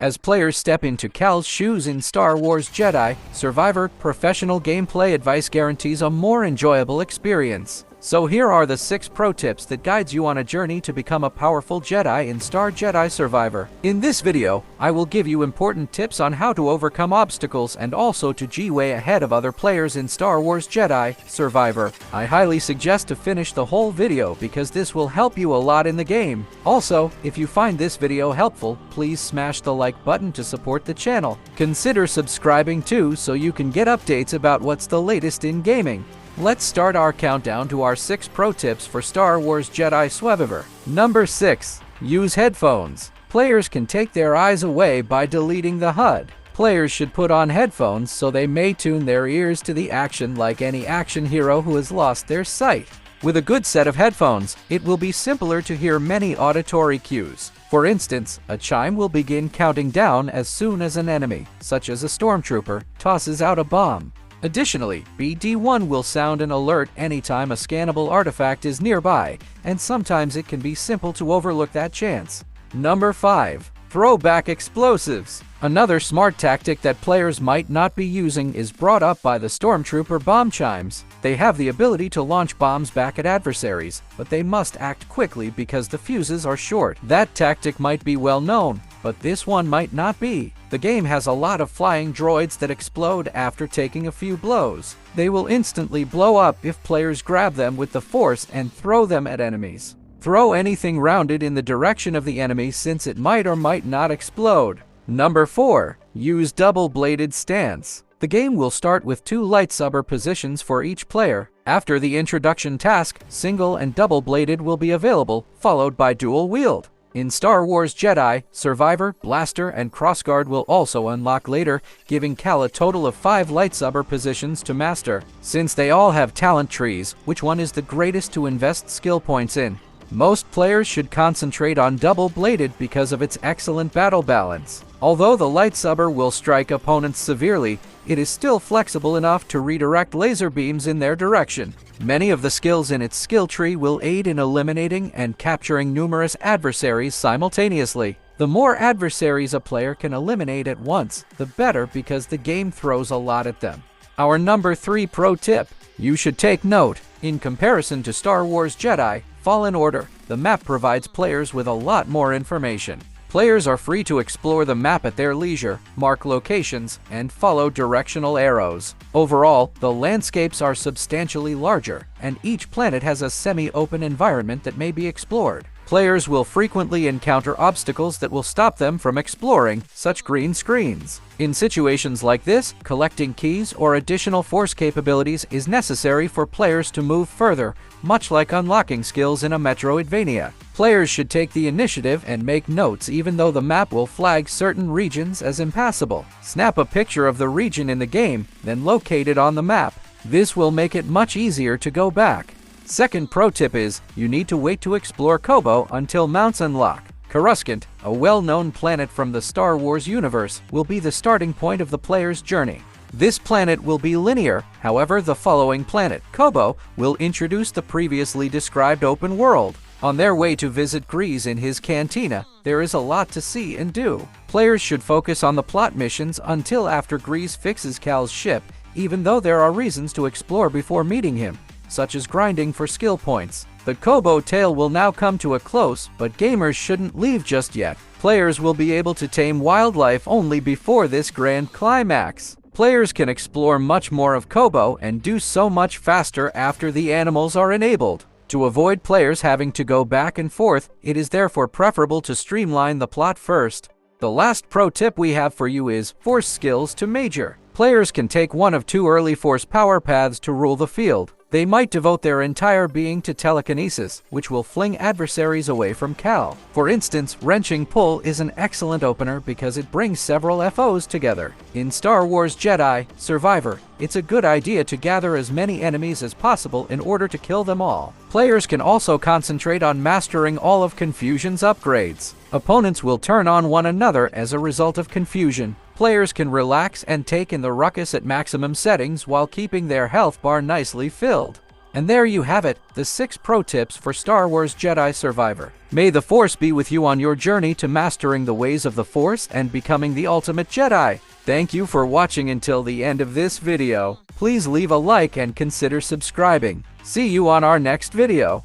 As players step into Cal's shoes in Star Wars Jedi Survivor, professional gameplay advice guarantees a more enjoyable experience. So here are the 6 pro tips that guides you on a journey to become a powerful Jedi in Star Jedi Survivor. In this video, I will give you important tips on how to overcome obstacles and also to G-way ahead of other players in Star Wars Jedi Survivor. I highly suggest to finish the whole video because this will help you a lot in the game. Also, if you find this video helpful, please smash the like button to support the channel. Consider subscribing too so you can get updates about what's the latest in gaming. Let's start our countdown to our 6 pro tips for Star Wars Jedi Survivor. Number 6. Use headphones. Players can take their eyes away by deleting the HUD. Players should put on headphones so they may tune their ears to the action like any action hero who has lost their sight. With a good set of headphones, it will be simpler to hear many auditory cues. For instance, a chime will begin counting down as soon as an enemy, such as a stormtrooper, tosses out a bomb. Additionally, BD1 will sound an alert anytime a scannable artifact is nearby, and sometimes it can be simple to overlook that chance. Number 5. Throwback explosives. Another smart tactic that players might not be using is brought up by the Stormtrooper bomb chimes. They have the ability to launch bombs back at adversaries, but they must act quickly because the fuses are short. That tactic might be well known, but this one might not be. The game has a lot of flying droids that explode after taking a few blows. They will instantly blow up if players grab them with the Force and throw them at enemies. Throw anything rounded in the direction of the enemy since it might or might not explode. Number 4. Use double-bladed stance. The game will start with 2 lightsaber positions for each player. After the introduction task, single and double-bladed will be available, followed by dual-wield. In Star Wars Jedi Survivor, Blaster and Crossguard will also unlock later, giving Cal a total of 5 lightsaber positions to master. Since they all have talent trees, which one is the greatest to invest skill points in? Most players should concentrate on double-bladed because of its excellent battle balance. Although the lightsaber will strike opponents severely, it is still flexible enough to redirect laser beams in their direction. Many of the skills in its skill tree will aid in eliminating and capturing numerous adversaries simultaneously. The more adversaries a player can eliminate at once, the better because the game throws a lot at them. Our number 3 pro tip. You should take note. In comparison to Star Wars Jedi Fallen Order, the map provides players with a lot more information. Players are free to explore the map at their leisure, mark locations, and follow directional arrows. Overall, the landscapes are substantially larger, and each planet has a semi-open environment that may be explored. Players will frequently encounter obstacles that will stop them from exploring, such green screens. In situations like this, collecting keys or additional force capabilities is necessary for players to move further, much like unlocking skills in a Metroidvania. Players should take the initiative and make notes even though the map will flag certain regions as impassable. Snap a picture of the region in the game, then locate it on the map. This will make it much easier to go back. Second pro tip is, you need to wait to explore Koboh until mounts unlock. Coruscant, a well-known planet from the Star Wars universe, will be the starting point of the player's journey. This planet will be linear, however the following planet, Koboh, will introduce the previously described open world. On their way to visit Grease in his cantina, there is a lot to see and do. Players should focus on the plot missions until after Grease fixes Cal's ship, even though there are reasons to explore before meeting him, such as grinding for skill points. The Koboh tale will now come to a close, but gamers shouldn't leave just yet. Players will be able to tame wildlife only before this grand climax. Players can explore much more of Koboh and do so much faster after the animals are enabled. To avoid players having to go back and forth, it is therefore preferable to streamline the plot first. The last pro tip we have for you is Force skills to major. Players can take one of 2 early Force power paths to rule the field. They might devote their entire being to telekinesis, which will fling adversaries away from Cal. For instance, Wrenching Pull is an excellent opener because it brings several FOs together. In Star Wars Jedi Survivor, it's a good idea to gather as many enemies as possible in order to kill them all. Players can also concentrate on mastering all of Confusion's upgrades. Opponents will turn on one another as a result of Confusion. Players can relax and take in the ruckus at maximum settings while keeping their health bar nicely filled. And there you have it, the 6 pro tips for Star Wars Jedi Survivor. May the Force be with you on your journey to mastering the ways of the Force and becoming the ultimate Jedi. Thank you for watching until the end of this video. Please leave a like and consider subscribing. See you on our next video.